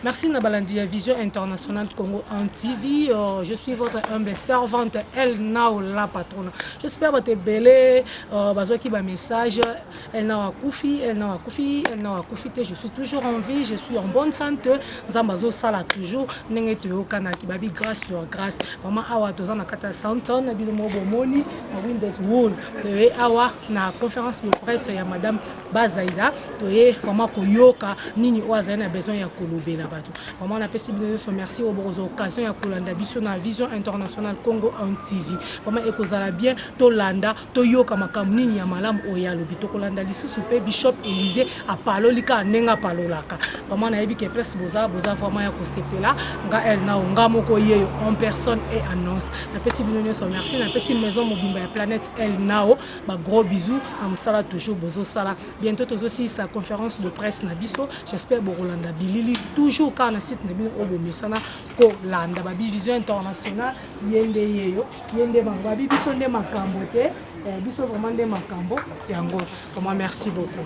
Merci Nabalandi, Vision Internationale Congo en TV. Je suis votre humble servante, El Nao la patronne. J'espère que vous êtes belle. Qui va message. El Nao Koufi, El Nao Koufi, El Nao Koufi. Je suis toujours en vie, je suis en bonne santé. Zambazo Sala toujours. Nengeteo Kana Kibabi grâce sur grâce. Maman Awa Tozana Kata Santon, Nabil Mobo Moni, Windet Wool. Awa na conférence de presse ya Madame Bazaïda. Vraiment Koyoka Nini Oazana a besoin ya Kolobé là. Vraiment, on a merci aux occasions à Kolanda Biso na Vision Internationale Congo en TV. Vraiment, ekozala bien Tolanda, Toyoka Makamuni Yamalam Oyalo, Bito Kolanda Lissu Bishop Élysée à Palolika Nenga Palolaka. Vraiment, na ebi ke presse boza vraiment ya kosepela nga el na nga moko yeyo en personne et annonce. Na merci na pesi maison mobimba ya planète El Nao, ba gros bisous, am sala toujours bozo sala. Bientôt aussi sa conférence de presse na biso. J'espère Borolanda Bilili toujours quand on site Nabil Obomesana ko landa babi Vision Internationale yende yeyo yende bangabi biso nde makambo te biso vraiment nde makambo yango. Vraiment merci beaucoup.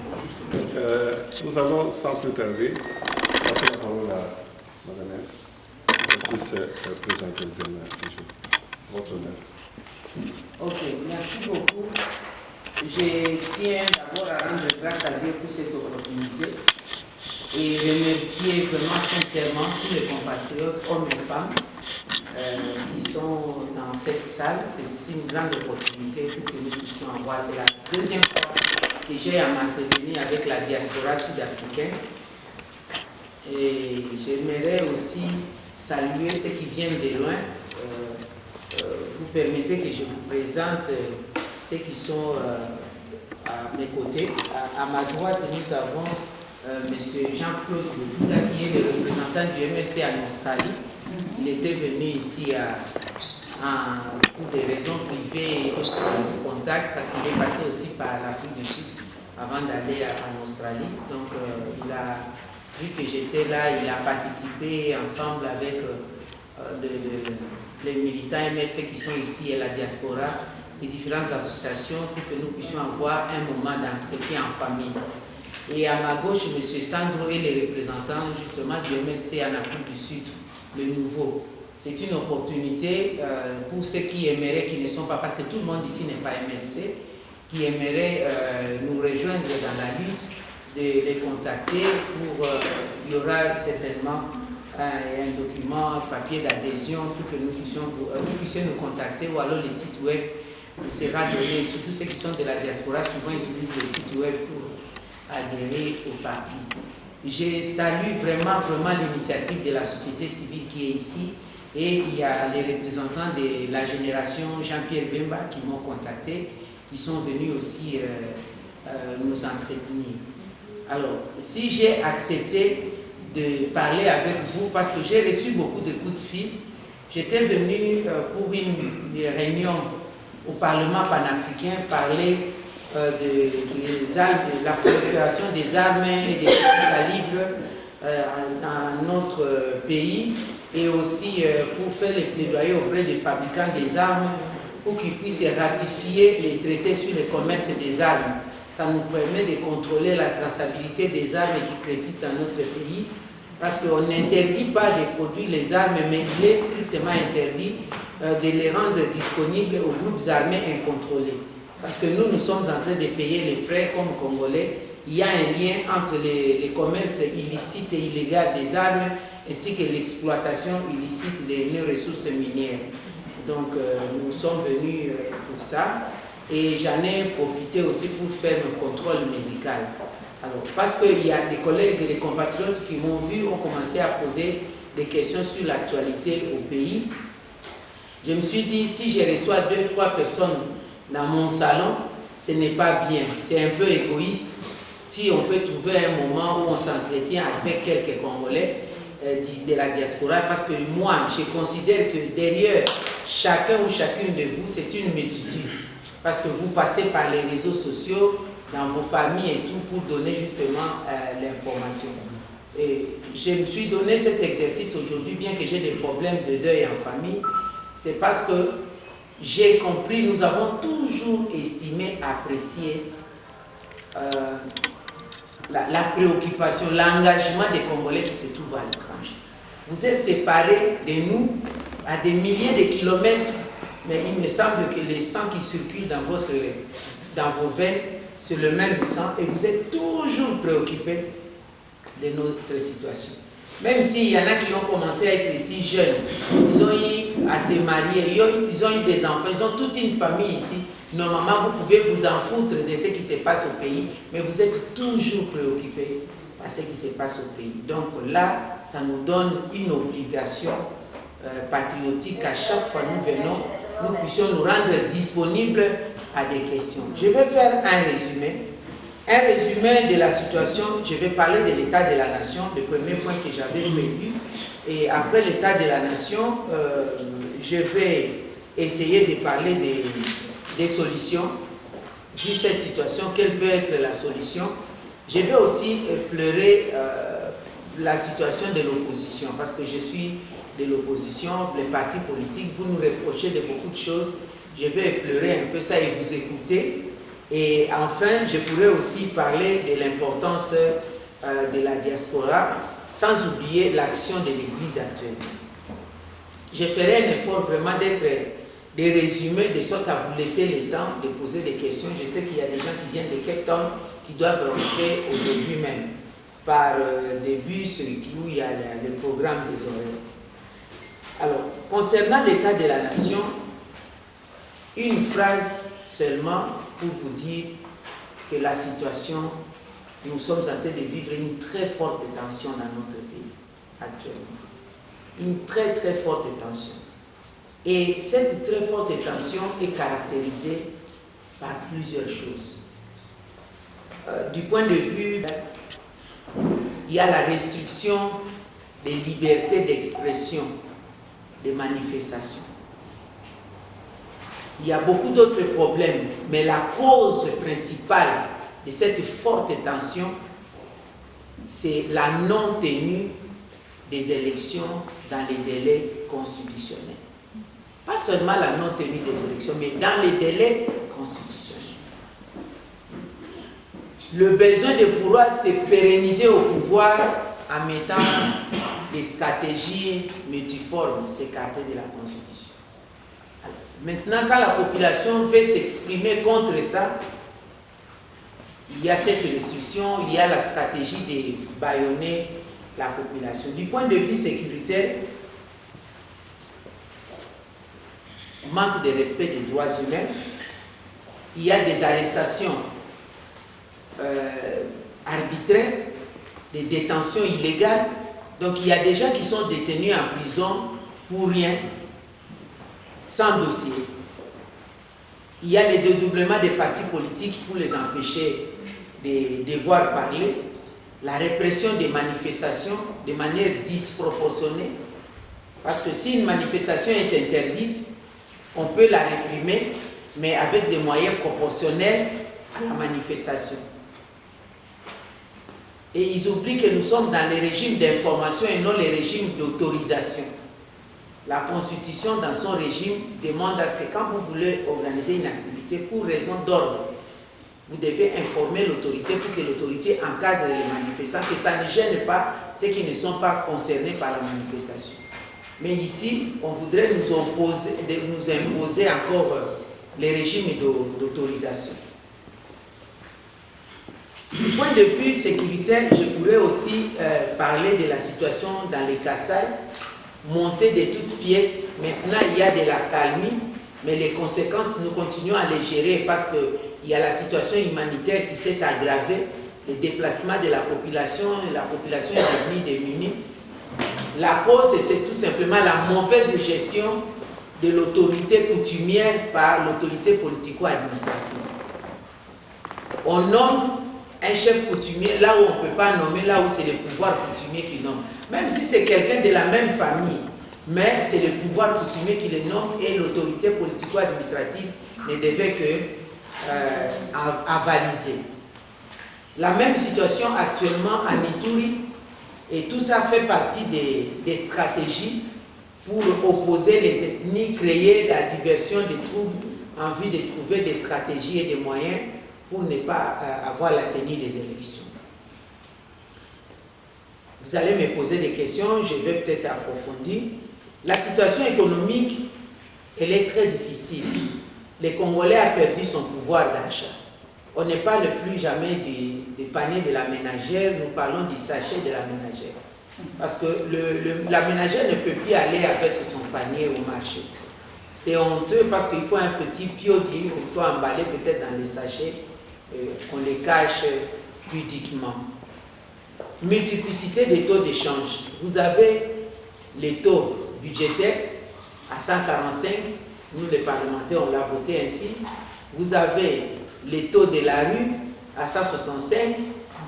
Nous allons sans plus tarder passer la parole à Madame pour puisse présenter le thème du jour. Votre honneur. Ok, merci beaucoup. Je tiens d'abord à rendre grâce à Dieu pour cette opportunité et remercier vraiment sincèrement tous les compatriotes, hommes et femmes, qui sont dans cette salle. C'est une grande opportunité pour que nous puissions en voir. C'est la deuxième fois que j'ai à m'entretenir avec la diaspora sud-africaine. Et j'aimerais aussi saluer ceux qui viennent de loin. Vous permettez que je vous présente ceux qui sont à mes côtés. À ma droite, nous avons M. Jean-Claude Boula, qui est le représentant du MLC en Australie. Il était venu ici pour des raisons privées et de contact, parce qu'il est passé aussi par l'Afrique du Sud avant d'aller en Australie. Donc il a vu que j'étais là, il a participé ensemble avec les militants MLC qui sont ici et la diaspora, les différentes associations, pour que nous puissions avoir un moment d'entretien en famille. Et à ma gauche, M. Sandro est le représentant justement du MLC en Afrique du Sud, le nouveau. C'est une opportunité pour ceux qui aimeraient, qui ne sont pas, parce que tout le monde ici n'est pas MLC, qui aimeraient nous rejoindre dans la lutte, de les contacter pour, il y aura certainement un document, un papier d'adhésion pour que nous puissions vous puissiez nous contacter, ou alors le site web vous sera donné. Surtout ceux qui sont de la diaspora souvent utilisent le site web pour adhérer au parti. Je salue vraiment l'initiative de la société civile qui est ici, et il y a les représentants de la génération Jean-Pierre Bemba qui m'ont contacté, qui sont venus aussi nous entretenir. Alors, si j'ai accepté de parler avec vous, parce que j'ai reçu beaucoup de coups de fil, j'étais venu pour une réunion au Parlement panafricain parler de la prolifération des armes et des calibres dans notre pays, et aussi pour faire les plaidoyers auprès des fabricants des armes pour qu'ils puissent ratifier les traités sur le commerce des armes. Ça nous permet de contrôler la traçabilité des armes qui crépitent dans notre pays, parce qu'on n'interdit pas de produire les armes, mais il est strictement interdit de les rendre disponibles aux groupes armés incontrôlés. Parce que nous sommes en train de payer les frais comme Congolais. Il y a un lien entre les commerces illicites et illégaux des armes, ainsi que l'exploitation illicite des ressources minières. Donc nous sommes venus pour ça, et j'en ai profité aussi pour faire un contrôle médical. Alors, parce qu'il y a des collègues, des compatriotes qui m'ont vu, ont commencé à poser des questions sur l'actualité au pays. Je me suis dit, si je reçois 2-3 personnes dans mon salon, ce n'est pas bien, c'est un peu égoïste. Si on peut trouver un moment où on s'entretient avec quelques Congolais de la diaspora, parce que moi, je considère que derrière chacun ou chacune de vous, c'est une multitude. Parce que vous passez par les réseaux sociaux, dans vos familles et tout, pour donner justement l'information. Et je me suis donné cet exercice aujourd'hui, bien que j'ai des problèmes de deuil en famille, c'est parce que j'ai compris, nous avons toujours estimé, apprécié la préoccupation, l'engagement des Congolais qui se trouvent à l'étranger. Vous êtes séparés de nous à des milliers de kilomètres, mais il me semble que le sang qui circule dans vos veines, c'est le même sang et vous êtes toujours préoccupés de notre situation. Même s'il y en a qui ont commencé à être ici jeunes, ils ont eu à se marier, ils ont eu des enfants, ils ont toute une famille ici. Normalement, vous pouvez vous en foutre de ce qui se passe au pays, mais vous êtes toujours préoccupés par ce qui se passe au pays. Donc là, ça nous donne une obligation patriotique. À chaque fois nous venons, nous puissions nous rendre disponibles à des questions. Je vais faire un résumé. Un résumé de la situation, je vais parler de l'état de la nation, le premier point que j'avais prévu. Et après l'état de la nation, je vais essayer de parler des solutions. Vu cette situation, quelle peut être la solution? Je vais aussi effleurer la situation de l'opposition, parce que je suis de l'opposition, les partis politiques, vous nous reprochez de beaucoup de choses. Je vais effleurer un peu ça et vous écouter. Et enfin, je pourrais aussi parler de l'importance de la diaspora, sans oublier l'action de l'Église actuellement. Je ferai un effort vraiment de résumer, de sorte à vous laisser le temps de poser des questions. Je sais qu'il y a des gens qui viennent de Cape Town qui doivent rentrer aujourd'hui même. Par début, sur où il y a le programme des horaires. Alors, concernant l'état de la nation, une phrase seulement pour vous dire que la situation, nous sommes en train de vivre une très forte tension dans notre pays actuellement. Une très très forte tension. Et cette très forte tension est caractérisée par plusieurs choses. Du point de vue, il y a la restriction des libertés d'expression, des manifestations. Il y a beaucoup d'autres problèmes, mais la cause principale de cette forte tension, c'est la non-tenue des élections dans les délais constitutionnels. Pas seulement la non-tenue des élections, mais dans les délais constitutionnels. Le besoin de vouloir se pérenniser au pouvoir en mettant des stratégies multiformes s'écarter de la Constitution. Alors, maintenant, quand la population veut s'exprimer contre ça, il y a cette restriction, il y a la stratégie de bâillonner la population. Du point de vue sécuritaire, manque de respect des droits humains, il y a des arrestations arbitraires, des détentions illégales. Donc il y a des gens qui sont détenus en prison pour rien, sans dossier. Il y a le dédoublement des partis politiques pour les empêcher de devoir parler, la répression des manifestations de manière disproportionnée, parce que si une manifestation est interdite, on peut la réprimer, mais avec des moyens proportionnels à la manifestation. Et ils oublient que nous sommes dans les régimes d'information et non les régimes d'autorisation. La Constitution, dans son régime, demande à ce que quand vous voulez organiser une activité pour raison d'ordre, vous devez informer l'autorité pour que l'autorité encadre les manifestants, que ça ne gêne pas ceux qui ne sont pas concernés par la manifestation. Mais ici, on voudrait nous imposer encore les régimes d'autorisation. Du point de vue sécuritaire, je pourrais aussi parler de la situation dans les Kasaï, montée de toutes pièces. Maintenant, il y a de la calmie, mais les conséquences, nous continuons à les gérer parce qu'il y a la situation humanitaire qui s'est aggravée, le déplacement de la population est devenue démunie. La cause était tout simplement la mauvaise gestion de l'autorité coutumière par l'autorité politico-administrative. On nomme un chef coutumier là où on ne peut pas nommer, là où c'est le pouvoir coutumier qui nomme. Même si c'est quelqu'un de la même famille, mais c'est le pouvoir coutumier qui le nomme et l'autorité politico-administrative ne devait que avaliser. La même situation actuellement en Ituri, et tout ça fait partie des stratégies pour opposer les ethnies, créer la diversion des troubles en vue de trouver des stratégies et des moyens pour ne pas avoir la tenue des élections. Vous allez me poser des questions, je vais peut-être approfondir. La situation économique, elle est très difficile. Le Congolais a perdu son pouvoir d'achat. On ne parle plus jamais des paniers de la ménagère, nous parlons du sachet de la ménagère. Parce que la ménagère ne peut plus aller avec son panier au marché. C'est honteux parce qu'il faut un petit piodier, il faut emballer peut-être dans les sachets, qu'on les cache pudiquement. Multiplicité des taux d'échange. Vous avez les taux budgétaires à 145, nous les parlementaires on l'a voté ainsi. Vous avez les taux de la rue à 165,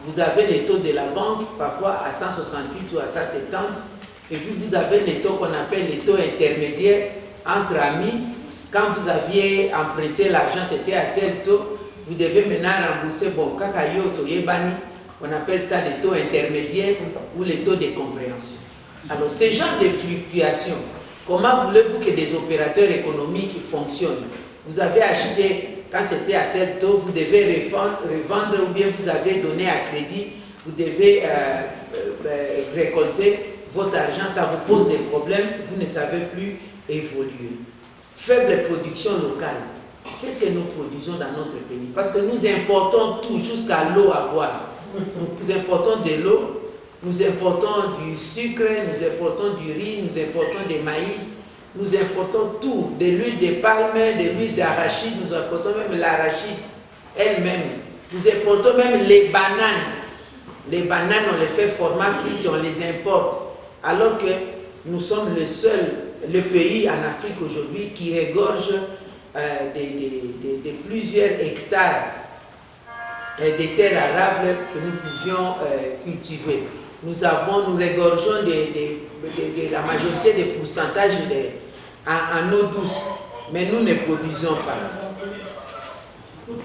vous avez les taux de la banque parfois à 168 ou à 170, et puis vous avez les taux qu'on appelle les taux intermédiaires entre amis. Quand vous aviez emprunté l'argent, c'était à tel taux, vous devez maintenant rembourser, bon, kakayo, toyebani, on appelle ça les taux intermédiaires ou les taux de compréhension. Alors, ce genre de fluctuation, comment voulez-vous que des opérateurs économiques fonctionnent? Vous avez acheté, quand c'était à tel taux, vous devez revendre ou bien vous avez donné à crédit, vous devez récolter votre argent, ça vous pose des problèmes, vous ne savez plus évoluer. Faible production locale. Qu'est-ce que nous produisons dans notre pays? Parce que nous importons tout, jusqu'à l'eau à boire. Nous importons de l'eau, nous importons du sucre, nous importons du riz, nous importons des maïs, nous importons tout, de l'huile de palme, de l'huile d'arachide, nous importons même l'arachide elle-même. Nous importons même les bananes. Les bananes, on les fait format frites, on les importe. Alors que nous sommes le pays en Afrique aujourd'hui qui regorge de plusieurs hectares des terres arables que nous pouvions cultiver. Nous regorgeons de la majorité des pourcentages en eau douce, mais nous ne produisons pas.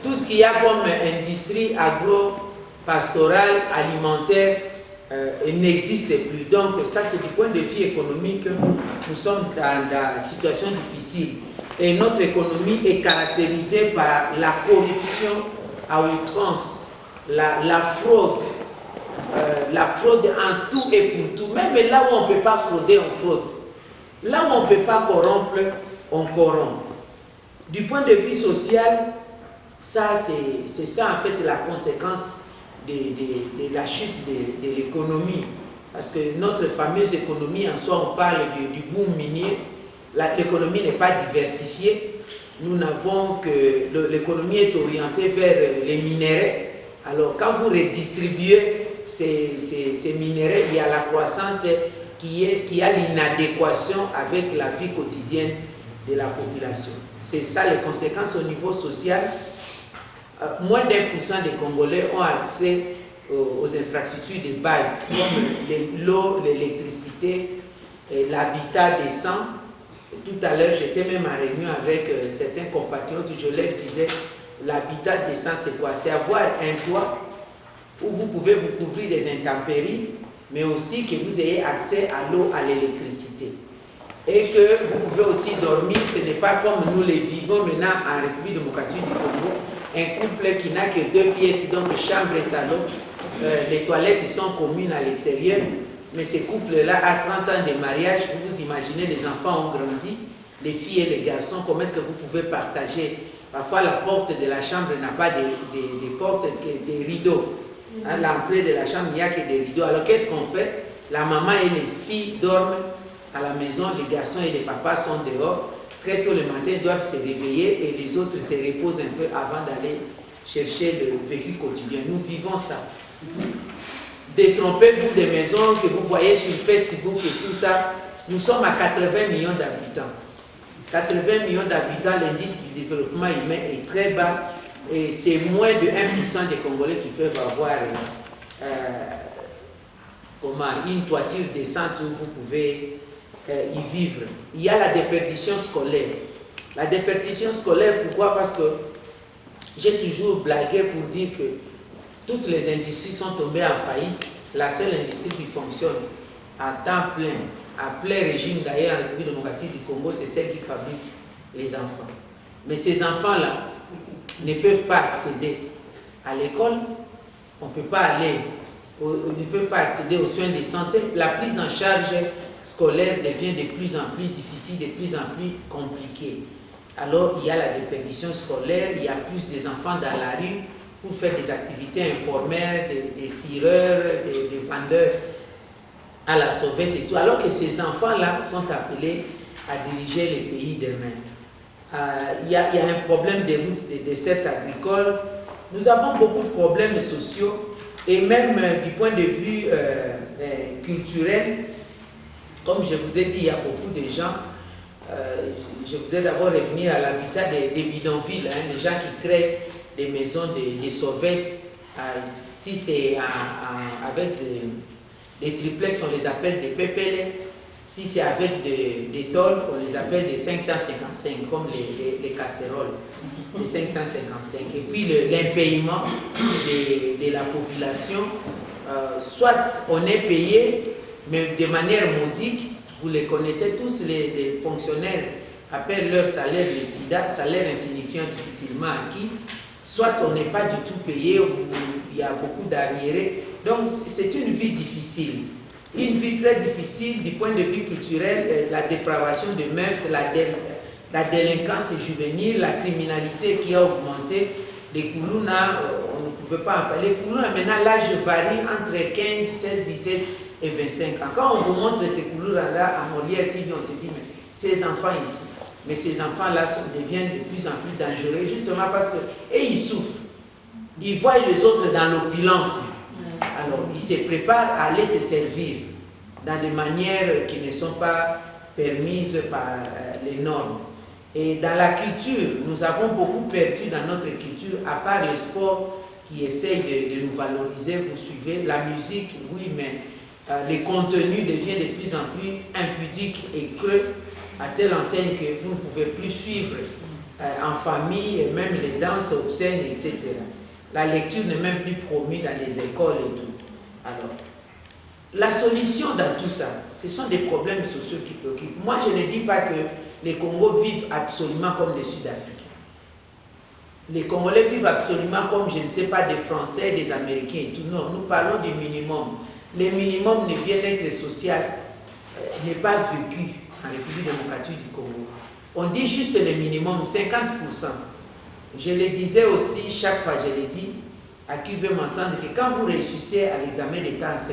Tout ce qu'il y a comme industrie agro-pastorale, alimentaire, n'existe plus. Donc ça, c'est du point de vue économique, nous sommes dans une situation difficile. Et notre économie est caractérisée par la corruption à outrance, la fraude en tout et pour tout. Même là où on ne peut pas frauder, on fraude. Là où on ne peut pas corrompre, on corrompt. Du point de vue social, ça c'est ça en fait la conséquence de la chute de l'économie. Parce que notre fameuse économie, en soi, on parle du boom minier. L'économie n'est pas diversifiée. Nous n'avons que l'économie est orientée vers les minéraux. Alors quand vous redistribuez ces minéraux, il y a la croissance qui a l'inadéquation avec la vie quotidienne de la population. C'est ça les conséquences au niveau social. Moins d'1% des Congolais ont accès aux infrastructures de base, comme l'eau, l'électricité, l'habitat décent. Tout à l'heure, j'étais même en réunion avec certains compatriotes, je leur disais, l'habitat décent, c'est quoi? C'est avoir un toit où vous pouvez vous couvrir des intempéries, mais aussi que vous ayez accès à l'eau, à l'électricité. Et que vous pouvez aussi dormir, ce n'est pas comme nous les vivons maintenant en République démocratique du Congo, un couple qui n'a que 2 pièces, donc chambre et salon, les toilettes sont communes à l'extérieur, mais ces couples-là, à 30 ans de mariage, vous imaginez, les enfants ont grandi, les filles et les garçons, comment est-ce que vous pouvez partager? Parfois, la porte de la chambre n'a pas des portes, des rideaux. À l'entrée de la chambre, il n'y a que des rideaux. Alors, qu'est-ce qu'on fait? La maman et les filles dorment à la maison, les garçons et les papas sont dehors. Très tôt le matin, ils doivent se réveiller et les autres se reposent un peu avant d'aller chercher le vécu quotidien. Nous vivons ça. Détrompez-vous des maisons que vous voyez sur Facebook et tout ça. Nous sommes à 80 millions d'habitants. 80 millions d'habitants, l'indice du développement humain est très bas et c'est moins de 1% des Congolais qui peuvent avoir une toiture décente où vous pouvez y vivre. Il y a la déperdition scolaire. La déperdition scolaire, pourquoi? Parce que j'ai toujours blagué pour dire que toutes les industries sont tombées en faillite. La seule industrie qui fonctionne à temps plein, à plein régime d'ailleurs en République démocratique du Congo, c'est celle qui fabrique les enfants. Mais ces enfants-là ne peuvent pas accéder à l'école. On ne peut pas aller ne peuvent pas accéder aux soins de santé, la prise en charge scolaire devient de plus en plus difficile, de plus en plus compliquée. Alors, il y a la déperdition scolaire, il y a plus des enfants dans la rue pour faire des activités informelles, des cireurs, des vendeurs à la sauvette et tout, alors que ces enfants-là sont appelés à diriger les pays demain. Il y a un problème des routes, des dessertes agricoles. Nous avons beaucoup de problèmes sociaux et même du point de vue culturel, comme je vous ai dit, il y a beaucoup de gens. Je voudrais d'abord revenir à l'habitat des bidonvilles, hein, des gens qui créent des maisons, des sauvettes. Si c'est avec des triplex, on les appelle des pépélés. Si c'est avec des tôles, on les appelle des 555, comme les casseroles, les 555. Et puis l'impayement de la population, soit on est payé, mais de manière modique. Vous les connaissez tous, les fonctionnaires appellent leur salaire le SIDA, salaire insignifiant difficilement acquis. Soit on n'est pas du tout payé, il y a beaucoup d'arriérés. Donc c'est une vie difficile. Une vie très difficile du point de vue culturel, la dépravation de mœurs, la délinquance juvénile, la criminalité qui a augmenté. Les Koulouna, on ne pouvait pas en parler. Les Koulouna, maintenant, l'âge varie entre 15, 16, 17 et 25 ans. Quand on vous montre ces Koulouna-là à Molière TV, on se dit, mais ces enfants ici, mais ces enfants-là deviennent de plus en plus dangereux, justement parce que, et ils souffrent. Ils voient les autres dans l'opulence. Alors, ils se préparent à aller se servir dans des manières qui ne sont pas permises par les normes. Et dans la culture, nous avons beaucoup perdu dans notre culture, à part le sport qui essaye de nous valoriser. Vous suivez la musique, oui, mais les contenus deviennent de plus en plus impudiques et creux, à telle enseigne que vous ne pouvez plus suivre en famille, et même les danses obscènes, etc. La lecture n'est même plus promue dans les écoles et tout. Alors, la solution dans tout ça, ce sont des problèmes sociaux qui préoccupent. Moi, je ne dis pas que les Congos vivent absolument comme les Sud-Africains. Les Congolais vivent absolument comme, je ne sais pas, des Français, des Américains et tout. Non, nous parlons du minimum. Le minimum de bien-être social n'est pas vécu en République démocratique du Congo. On dit juste le minimum, 50%. Je le disais aussi, chaque fois je l'ai dit, à qui veut m'entendre, que quand vous réussissez à l'examen d'État à 50%,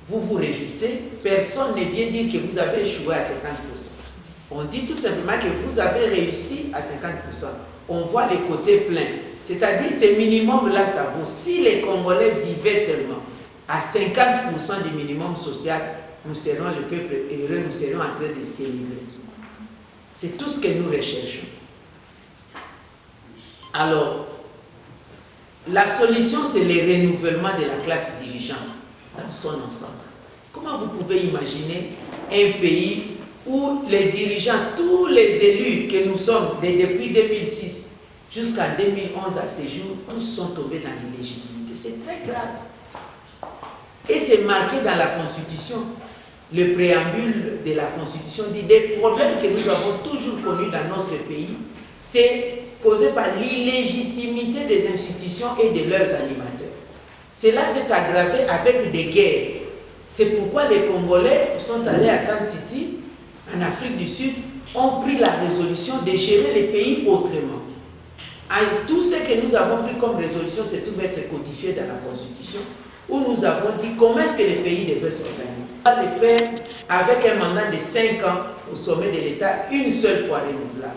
vous vous réjouissez, personne ne vient dire que vous avez échoué à 50%. On dit tout simplement que vous avez réussi à 50%. On voit les côtés pleins. C'est-à-dire, ce minimum-là, ça vaut. Si les Congolais vivaient seulement à 50% du minimum social, nous serions le peuple heureux, nous serions en train de célébrer. C'est tout ce que nous recherchons. Alors, la solution, c'est le renouvellement de la classe dirigeante dans son ensemble. Comment vous pouvez imaginer un pays où les dirigeants, tous les élus que nous sommes depuis 2006 jusqu'en 2011 à ce jour, tous sont tombés dans l'illégitimité? C'est très grave. Et c'est marqué dans la Constitution. Le préambule de la Constitution dit des problèmes que nous avons toujours connus dans notre pays, c'est causé par l'illégitimité des institutions et de leurs animateurs. Cela s'est aggravé avec des guerres. C'est pourquoi les Congolais sont allés à Sun City, en Afrique du Sud, ont pris la résolution de gérer les pays autrement. Tout ce que nous avons pris comme résolution, c'est tout être codifié dans la Constitution, où nous avons dit comment est-ce que les pays devaient s'organiser. On va le faire avec un mandat de 5 ans au sommet de l'État, une seule fois renouvelable,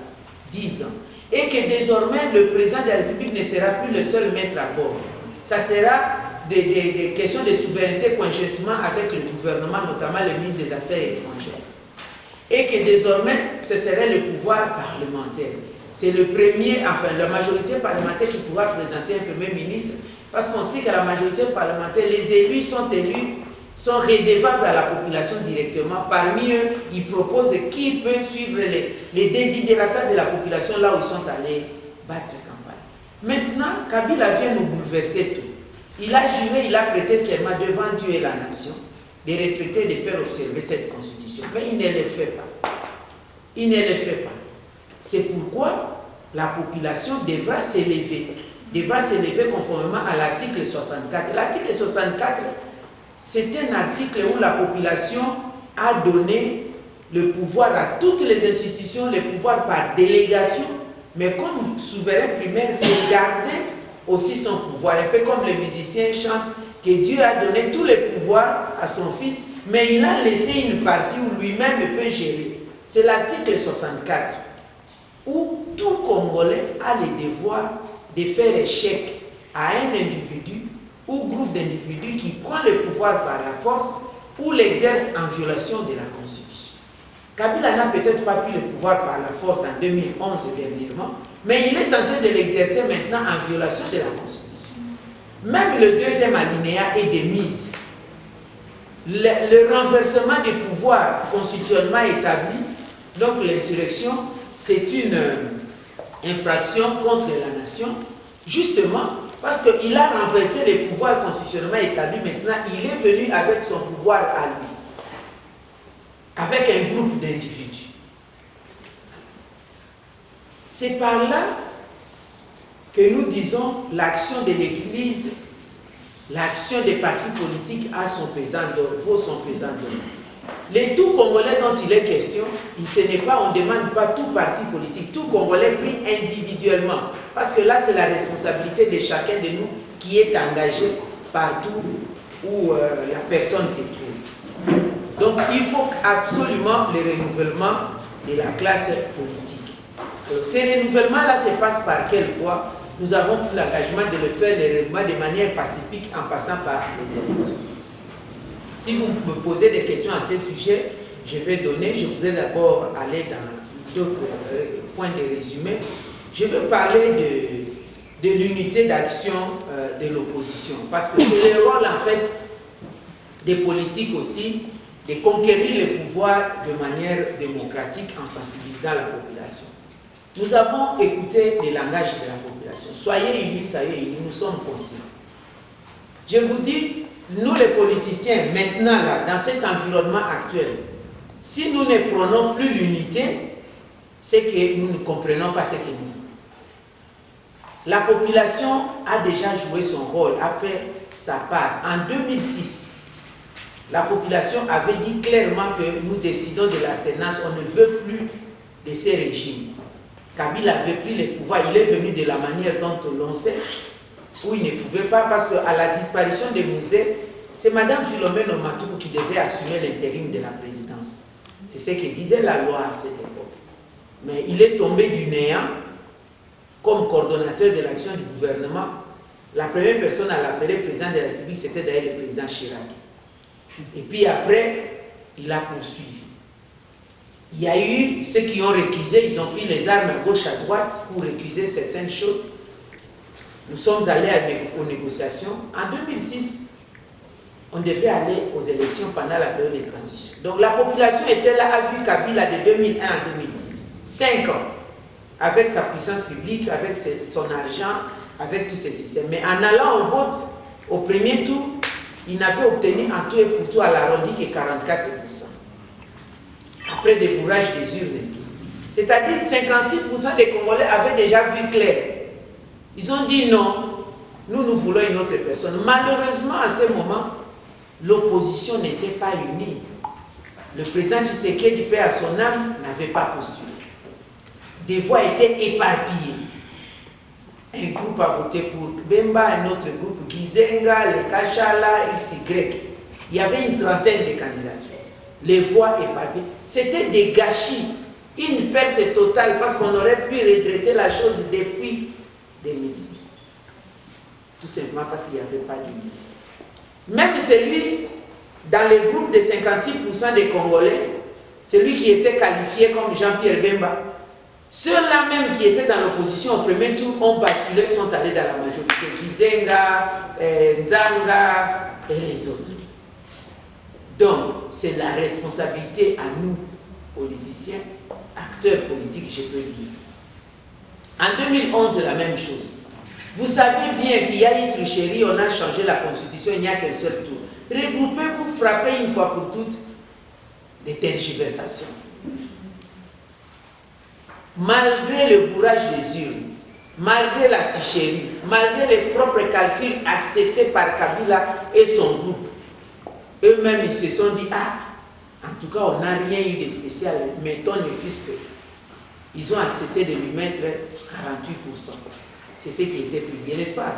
10 ans. Et que désormais, le président de la République ne sera plus le seul maître à bord. Ça sera des questions de souveraineté conjointement avec le gouvernement, notamment le ministre des Affaires étrangères. Et que désormais, ce serait le pouvoir parlementaire. C'est le premier, enfin la majorité parlementaire qui pourra présenter un premier ministre, parce qu'on sait que la majorité parlementaire, les élus, sont redevables à la population directement. Parmi eux, ils proposent qui peut suivre les désidératas de la population là où ils sont allés battre campagne. Maintenant, Kabila vient nous bouleverser tout. Il a juré, il a prêté serment devant Dieu et la nation de respecter et de faire observer cette constitution. Mais il ne le fait pas. Il ne le fait pas. C'est pourquoi la population devra s'élever devra s'élever conformément à l'article 64. L'article 64, c'est un article où la population a donné le pouvoir à toutes les institutions, le pouvoir par délégation, mais comme souverain primaire, c'est garder aussi son pouvoir. Un peu comme les musiciens chantent que Dieu a donné tous les pouvoirs à son fils, mais il a laissé une partie où lui-même peut gérer. C'est l'article 64, où tout Congolais a le devoir de faire échec à un individu ou groupe d'individus qui prend le pouvoir par la force ou l'exerce en violation de la Constitution. Kabila n'a peut-être pas pris le pouvoir par la force en 2011 dernièrement, mais il est en train de l'exercer maintenant en violation de la Constitution. Même le deuxième alinéa est de mise. Le renversement des pouvoirs constitutionnellement établi, donc l'insurrection, c'est une infraction contre la nation, justement parce qu'il a renversé les pouvoirs constitutionnellement établis. Maintenant, il est venu avec son pouvoir à lui, avec un groupe d'individus. C'est par là que nous disons l'action de l'Église, l'action des partis politiques a son pesant d'or, vaut son pesant d'or. Les tout Congolais dont il est question, ce n'est pas, on ne demande pas tout parti politique, tout Congolais pris individuellement. Parce que là, c'est la responsabilité de chacun de nous qui est engagé partout où la personne se trouve. Donc, il faut absolument le renouvellement de la classe politique. Alors, ces renouvellements-là se passent par quelle voie? Nous avons pris l'engagement de le faire, le renouvellement de manière pacifique en passant par les élections. Si vous me posez des questions à ce sujet, je vais donner, je voudrais d'abord aller dans d'autres points de résumé. Je veux parler de l'unité d'action de l'opposition, parce que c'est le rôle en fait des politiques aussi de conquérir le pouvoir de manière démocratique en sensibilisant la population. Nous avons écouté le langage de la population. Soyez unis, soyez unis, nous sommes conscients. Je vous dis, nous les politiciens, maintenant, là, dans cet environnement actuel, si nous ne prenons plus l'unité, c'est que nous ne comprenons pas ce que nous voulons. La population a déjà joué son rôle, a fait sa part. En 2006, la population avait dit clairement que nous décidons de l'alternance, on ne veut plus de ces régimes. Kabila avait pris le pouvoir, il est venu de la manière dont l'on sait, où il ne pouvait pas, parce qu'à la disparition des musées, c'est Mme Philomène Omatougou qui devait assumer l'intérim de la présidence. C'est ce que disait la loi à cette époque. Mais il est tombé du néant comme coordonnateur de l'action du gouvernement. La première personne à l'appeler président de la République, c'était d'ailleurs le président Chirac. Et puis après, il a poursuivi. Il y a eu ceux qui ont récusé, ils ont pris les armes à gauche, à droite pour récuser certaines choses. Nous sommes allés aux négociations. En 2006, on devait aller aux élections pendant la période de transition. Donc la population était là, a vu Kabila de 2001 à 2006. 5 ans. Avec sa puissance publique, avec son argent, avec tous ces systèmes. Mais en allant au vote, au premier tour, il n'avait obtenu en tout et pour tout à l'arrondi que 44%. Après des bourrages des urnes. C'est-à-dire 56% des Congolais avaient déjà vu clair. Ils ont dit non, nous voulons une autre personne. Malheureusement, à ce moment, l'opposition n'était pas unie. Le président Tshisekedi, paix à son âme, n'avait pas postulé. Des voix étaient éparpillées. Un groupe a voté pour Bemba, un autre groupe Gizenga, les Kachala, XY. Il y avait une trentaine de candidatures. Les voix éparpillées. C'était des gâchis, une perte totale parce qu'on aurait pu redresser la chose depuis 2006. Tout simplement parce qu'il n'y avait pas d'unité. Même celui, dans le groupe de 56% des Congolais, celui qui était qualifié comme Jean-Pierre Bemba, ceux-là même qui étaient dans l'opposition au premier tour ont basculé, sont allés dans la majorité. Kizenga, Nzanga et les autres. Donc, c'est la responsabilité à nous, politiciens, acteurs politiques, je peux dire. En 2011, c'est la même chose. Vous savez bien qu'il y a eu tricherie, on a changé la constitution, il n'y a qu'un seul tour. Regroupez-vous, frappez une fois pour toutes des tergiversations. Malgré le bourrage des urnes, malgré la tricherie, malgré les propres calculs acceptés par Kabila et son groupe, eux-mêmes ils se sont dit, ah, en tout cas on n'a rien eu de spécial, mettons le fisc. Ils ont accepté de lui mettre 48%. C'est ce qui était publié, n'est-ce pas?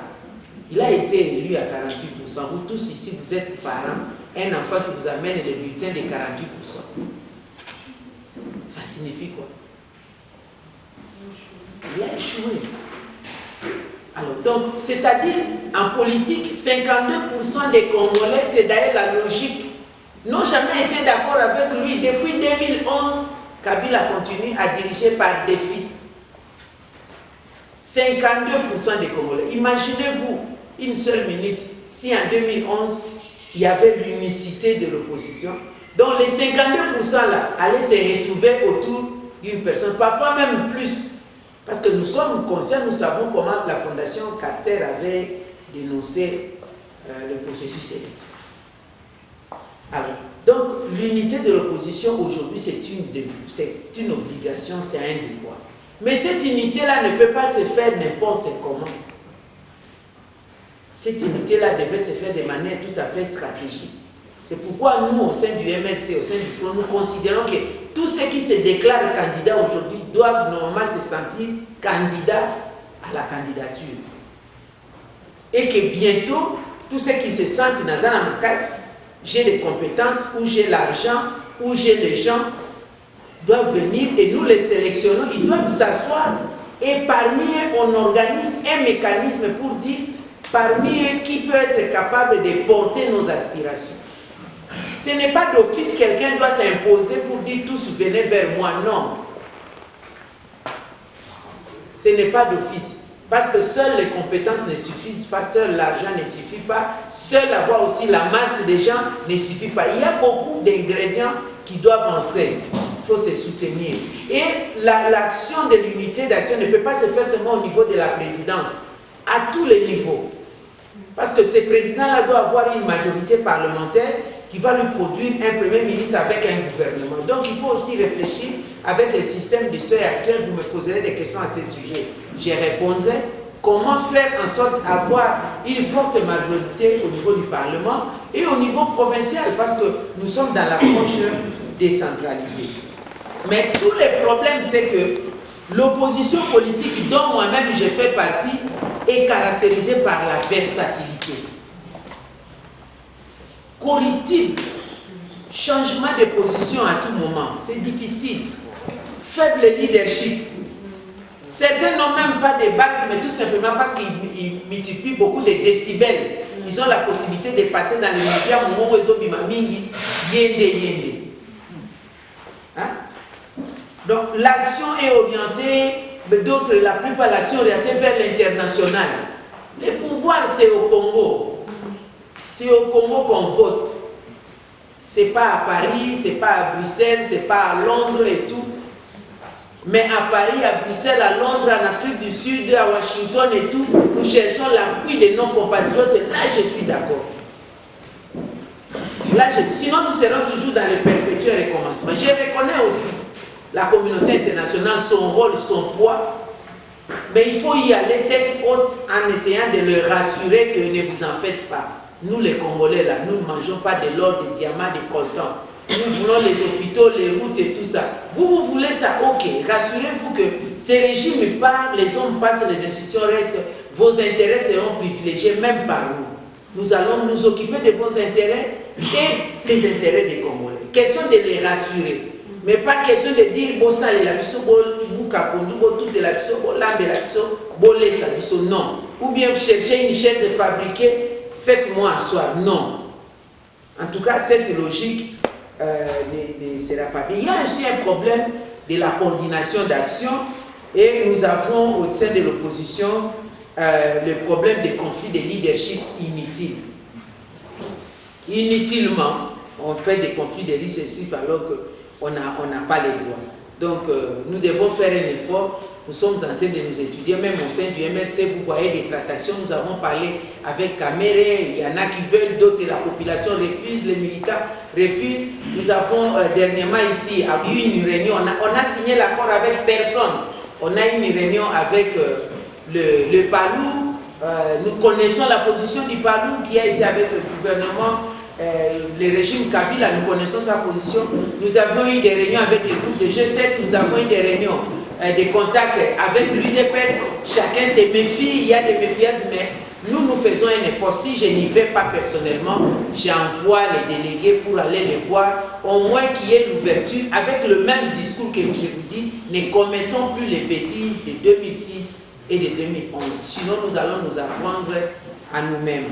Il a été élu à 48%. Vous tous ici, vous êtes parents, un enfant qui vous amène des bulletins de 48%. Ça signifie quoi? Il a échoué. Alors, donc, c'est-à-dire, en politique, 52% des Congolais, c'est d'ailleurs la logique, n'ont jamais été d'accord avec lui. Depuis 2011, Kabila continue à diriger par défi. 52% des Congolais. Imaginez-vous, une seule minute, si en 2011, il y avait l'unicité de l'opposition, donc les 52% là allaient se retrouver autour d'une personne, parfois même plus. Parce que nous sommes conscients, nous savons comment la Fondation Carter avait dénoncé le processus électoral. Alors, donc, l'unité de l'opposition aujourd'hui, c'est une obligation, c'est un devoir. Mais cette unité-là ne peut pas se faire n'importe comment. Cette unité-là devait se faire de manière tout à fait stratégique. C'est pourquoi nous, au sein du MLC, au sein du Front, nous considérons que tous ceux qui se déclarent candidats aujourd'hui doivent normalement se sentir candidats à la candidature. Et que bientôt, tous ceux qui se sentent dans un macasse, j'ai les compétences, ou j'ai l'argent, ou j'ai les gens, doivent venir et nous les sélectionnons, ils doivent s'asseoir et parmi eux, on organise un mécanisme pour dire parmi eux qui peut être capable de porter nos aspirations. Ce n'est pas d'office quelqu'un doit s'imposer pour dire tous venez vers moi, non. Ce n'est pas d'office. Parce que seules les compétences ne suffisent pas, seul l'argent ne suffit pas, seul avoir aussi la masse des gens ne suffit pas. Il y a beaucoup d'ingrédients qui doivent entrer. Il faut se soutenir. Et l'action de l'unité d'action ne peut pas se faire seulement au niveau de la présidence, à tous les niveaux. Parce que ce président-là doit avoir une majorité parlementaire qui va lui produire un premier ministre avec un gouvernement. Donc il faut aussi réfléchir avec le système de seuil actuel. Vous me poserez des questions à ce sujet. Je répondrai comment faire en sorte d'avoir une forte majorité au niveau du Parlement et au niveau provincial, parce que nous sommes dans l'approche décentralisée. Mais tous les problèmes, c'est que l'opposition politique dont moi-même je fais partie est caractérisée par la versatilité. Corruptible, changement de position à tout moment, c'est difficile. Faible leadership. Certains n'ont même pas de base, mais tout simplement parce qu'ils multiplient beaucoup de décibels. Ils ont la possibilité de passer dans les médias, hein? Donc l'action est orientée, d'autres, la plupart de l'action est orientée vers l'international. Le pouvoir, c'est au Congo. C'est au Congo qu'on vote. C'est pas à Paris, c'est pas à Bruxelles, c'est pas à Londres et tout. Mais à Paris, à Bruxelles, à Londres, en Afrique du Sud, à Washington et tout, nous cherchons l'appui de nos compatriotes. Là, je suis d'accord. Sinon, nous serons toujours dans le perpétuel recommencement. Je reconnais aussi la communauté internationale, son rôle, son poids. Mais il faut y aller tête haute en essayant de le rassurer que ne vous en faites pas. Nous, les Congolais, là, nous ne mangeons pas de l'or, des diamants, des coltans. Nous voulons les hôpitaux, les routes et tout ça. Vous voulez ça, ok. Rassurez-vous que ces régimes partent, les hommes passent, les institutions restent. Vos intérêts seront privilégiés, même par nous. Nous allons nous occuper de vos intérêts et des intérêts des Congolais. Question de les rassurer. Mais pas question de dire, bon, ça, la biso, bon, toute la biso, bon, la biso, bon, la biso, non. Ou bien chercher une chaise fabriquée, faites-moi asseoir. Non. En tout cas, cette logique ne sera pas bien. Il y a aussi un problème de la coordination d'action et nous avons au sein de l'opposition le problème des conflits de leadership inutiles. Inutilement, on fait des conflits de leadership alors qu'on n'a pas les droits. Donc, nous devons faire un effort. Nous sommes en train de nous étudier, même au sein du MLC, vous voyez des tractations. Nous avons parlé avec Caméré, il y en a qui veulent, d'autres, la population refuse, les militants refusent. Nous avons dernièrement ici eu une réunion, on a signé l'accord avec personne. On a eu une réunion avec le Palou. Nous connaissons la position du Palou qui a été avec le gouvernement, le régime Kabila, nous connaissons sa position. Nous avons eu des réunions avec les groupes de G7, nous avons eu des réunions, des contacts avec l'UDPS. Chacun se méfie, il y a des méfiances, mais nous faisons un effort. Si je n'y vais pas personnellement, j'envoie les délégués pour aller les voir, au moins qu'il y ait l'ouverture, avec le même discours que je vous dis, ne commettons plus les bêtises de 2006 et de 2011. Sinon, nous allons nous apprendre à nous-mêmes.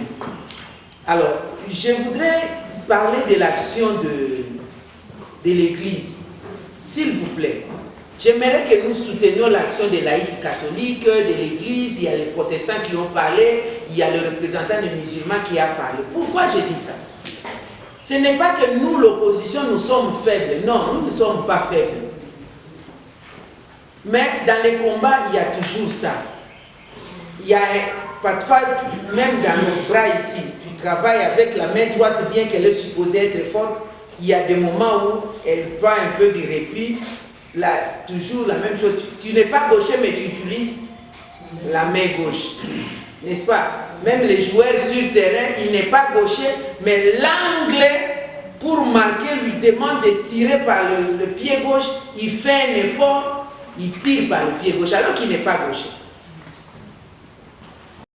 Alors, je voudrais parler de l'action de l'Église. S'il vous plaît, j'aimerais que nous soutenions l'action des laïcs catholiques, de l'Église. Il y a les protestants qui ont parlé, il y a le représentant des musulmans qui a parlé. Pourquoi je dis ça? Ce n'est pas que nous, l'opposition, nous sommes faibles. Non, nous ne sommes pas faibles. Mais dans les combats, il y a toujours ça. Il y a parfois, même dans nos bras ici, tu travailles avec la main droite, bien qu'elle est supposée être forte. Il y a des moments où elle prend un peu de répit. Là, toujours la même chose. Tu n'es pas gaucher, mais tu utilises la main gauche. N'est-ce pas? Même les joueurs sur terrain, il n'est pas gaucher, mais l'anglais, pour marquer, lui demande de tirer par le pied gauche. Il fait un effort, il tire par le pied gauche, alors qu'il n'est pas gaucher.